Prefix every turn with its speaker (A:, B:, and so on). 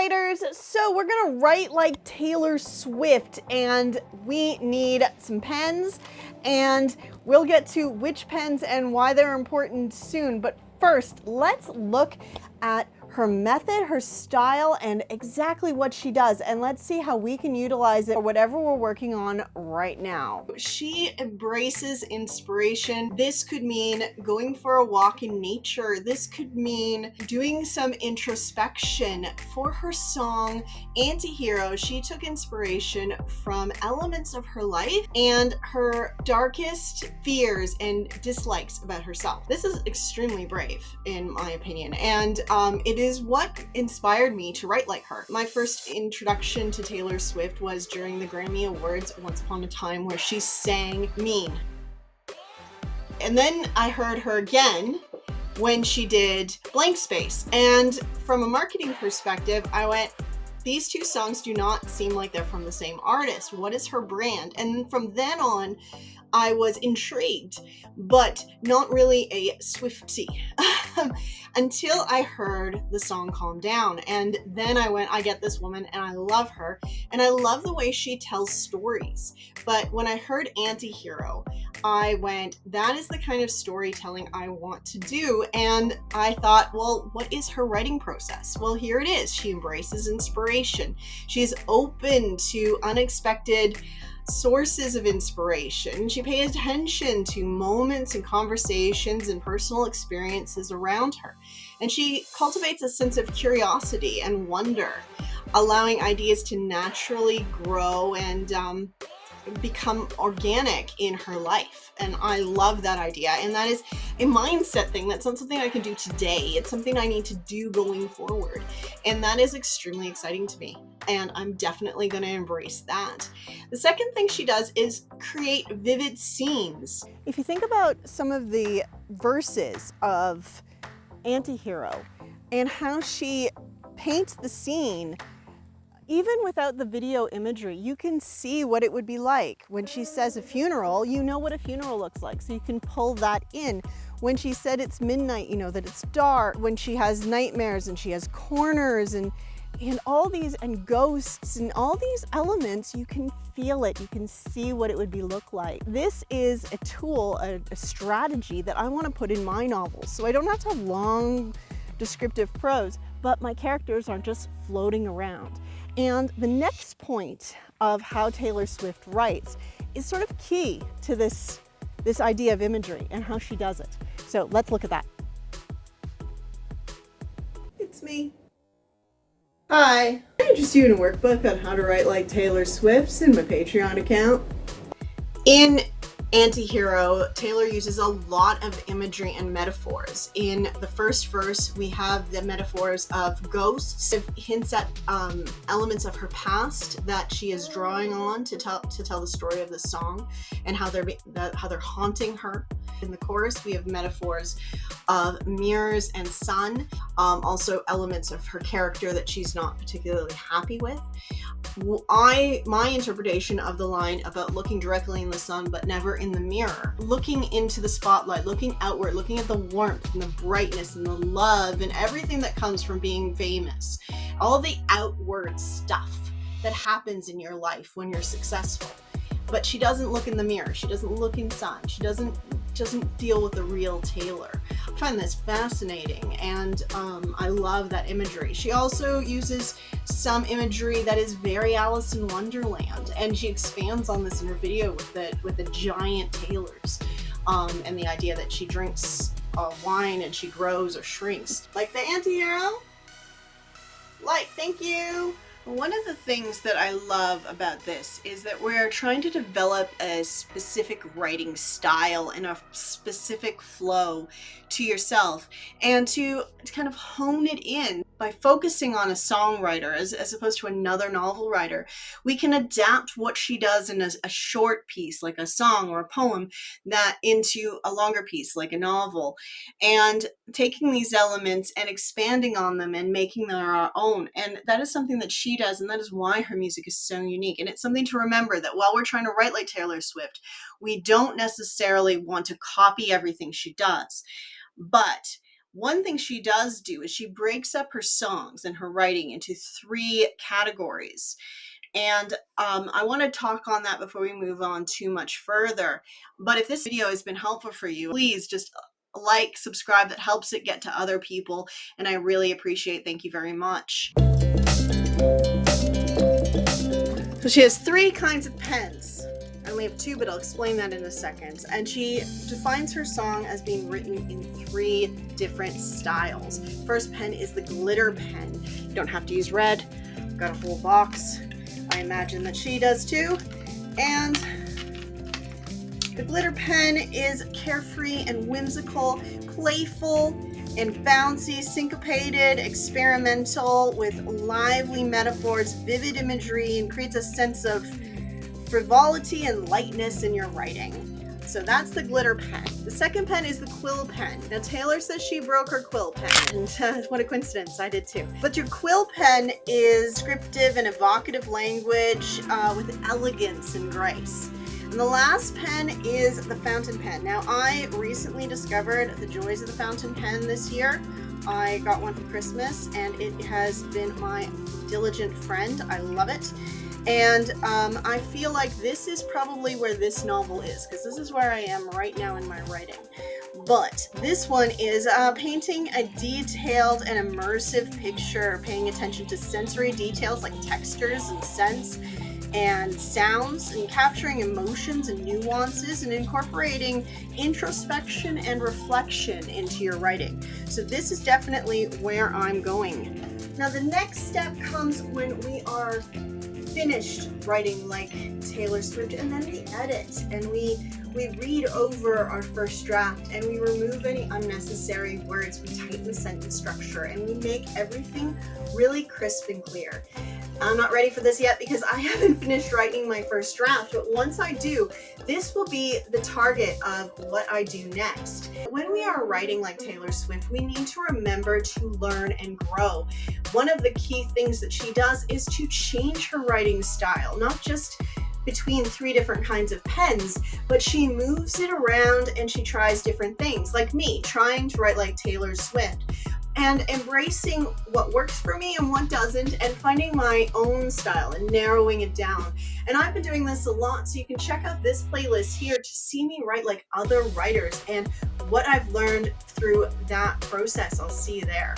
A: writers, so we're gonna write like Taylor Swift, and we need some pens, and we'll get to which pens and why they're important soon. But first, let's look at her method, her style, and exactly what she does, and let's see how we can utilize it for whatever we're working on right now. She embraces inspiration. This could mean going for a walk in nature. This could mean doing some introspection. For her song Antihero, she took inspiration from elements of her life and her darkest fears and dislikes about herself. This is extremely brave, in my opinion, and it is what inspired me to write like her. My first introduction to Taylor Swift was during the Grammy Awards once upon a time, where she sang Mean. And then I heard her again when she did Blank Space. And from a marketing perspective, I went, these two songs do not seem like they're from the same artist. What is her brand? And from then on, I was intrigued, but not really a Swiftie until I heard the song Calm Down. And then I went, I get this woman and I love her. And I love the way she tells stories. But when I heard Antihero, I went, that is the kind of storytelling I want to do. And I thought, well, what is her writing process? Well, here it is. She embraces inspiration. She's open to unexpected sources of inspiration. She pays attention to moments and conversations and personal experiences around her. And she cultivates a sense of curiosity and wonder, allowing ideas to naturally grow and become organic in her life. And I love that idea. And that is a mindset thing. That's not something I can do today. It's something I need to do going forward. And that is extremely exciting to me. And I'm definitely going to embrace that. The second thing she does is create vivid scenes. If you think about some of the verses of Antihero and how she paints the scene, even without the video imagery, you can see what it would be like. When she says a funeral, you know what a funeral looks like, so you can pull that in. When she said it's midnight, you know that it's dark. When she has nightmares and she has corners and all these, and ghosts and all these elements, you can feel it. You can see what it would be look like. This is a tool, a strategy that I want to put in my novels, so I don't have to have long descriptive prose, but my characters aren't just floating around. And the next point of how Taylor Swift writes is sort of key to this idea of imagery and how she does it. So let's look at that. It's me. Hi. I'm just doing a workbook on how to write like Taylor Swift's in my Patreon account. In Antihero, Taylor uses a lot of imagery and metaphors. In the first verse, we have the metaphors of ghosts. It hints at elements of her past that she is drawing on to tell the story of the song and how they're haunting her. In the chorus, we have metaphors of mirrors and sun, also elements of her character that she's not particularly happy with. My interpretation of the line about looking directly in the sun but never in the mirror, looking into the spotlight, looking outward, looking at the warmth and the brightness and the love and everything that comes from being famous, all the outward stuff that happens in your life when you're successful. But she doesn't look in the mirror, she doesn't look in sun, she doesn't deal with the real Taylor. I find this fascinating, and I love that imagery. She also uses some imagery that is very Alice in Wonderland, and she expands on this in her video with the giant Taylors, and the idea that she drinks wine and she grows or shrinks. Like the Antihero? Like, thank you! One of the things that I love about this is that we're trying to develop a specific writing style and a specific flow to yourself, and to kind of hone it in by focusing on a songwriter as opposed to another novel writer. We can adapt what she does in a short piece like a song or a poem that into a longer piece like a novel, and taking these elements and expanding on them and making them our own. And that is something that she does, and that is why her music is so unique. And it's something to remember, that while we're trying to write like Taylor Swift, we don't necessarily want to copy everything she does, but One thing she does do is she breaks up her songs and her writing into 3 categories. And I want to talk on that before we move on too much further. But if this video has been helpful for you, please just like, subscribe. That helps it get to other people. And I really appreciate. Thank you very much. So she has 3 kinds of pens. I only have 2, but I'll explain that in a second. And she defines her song as being written in 3 different styles. First pen is the glitter pen. You don't have to use red. I've got a whole box. I imagine that she does too. And the glitter pen is carefree and whimsical, playful and bouncy, syncopated, experimental, with lively metaphors, vivid imagery, and creates a sense of frivolity and lightness in your writing. So that's the glitter pen. The second pen is the quill pen. Now Taylor says she broke her quill pen, and what a coincidence, I did too. But your quill pen is descriptive and evocative language with elegance and grace. And the last pen is the fountain pen. Now I recently discovered the joys of the fountain pen this year. I got one for Christmas and it has been my diligent friend. I love it. And I feel like this is probably where this novel is, because this is where I am right now in my writing. But this one is painting a detailed and immersive picture, paying attention to sensory details like textures and scents and sounds, and capturing emotions and nuances, and incorporating introspection and reflection into your writing. So this is definitely where I'm going. Now the next step comes when we are finished writing like Taylor Swift, and then we edit and we read over our first draft and we remove any unnecessary words, we tighten the sentence structure, and we make everything really crisp and clear. I'm not ready for this yet because I haven't finished writing my first draft, but once I do, this will be the target of what I do next. When we are writing like Taylor Swift, we need to remember to learn and grow. One of the key things that she does is to change her writing style, not just between 3 different kinds of pens, but she moves it around and she tries different things, like me trying to write like Taylor Swift, and embracing what works for me and what doesn't, and finding my own style and narrowing it down. And I've been doing this a lot, so you can check out this playlist here to see me write like other writers and what I've learned through that process. I'll see you there.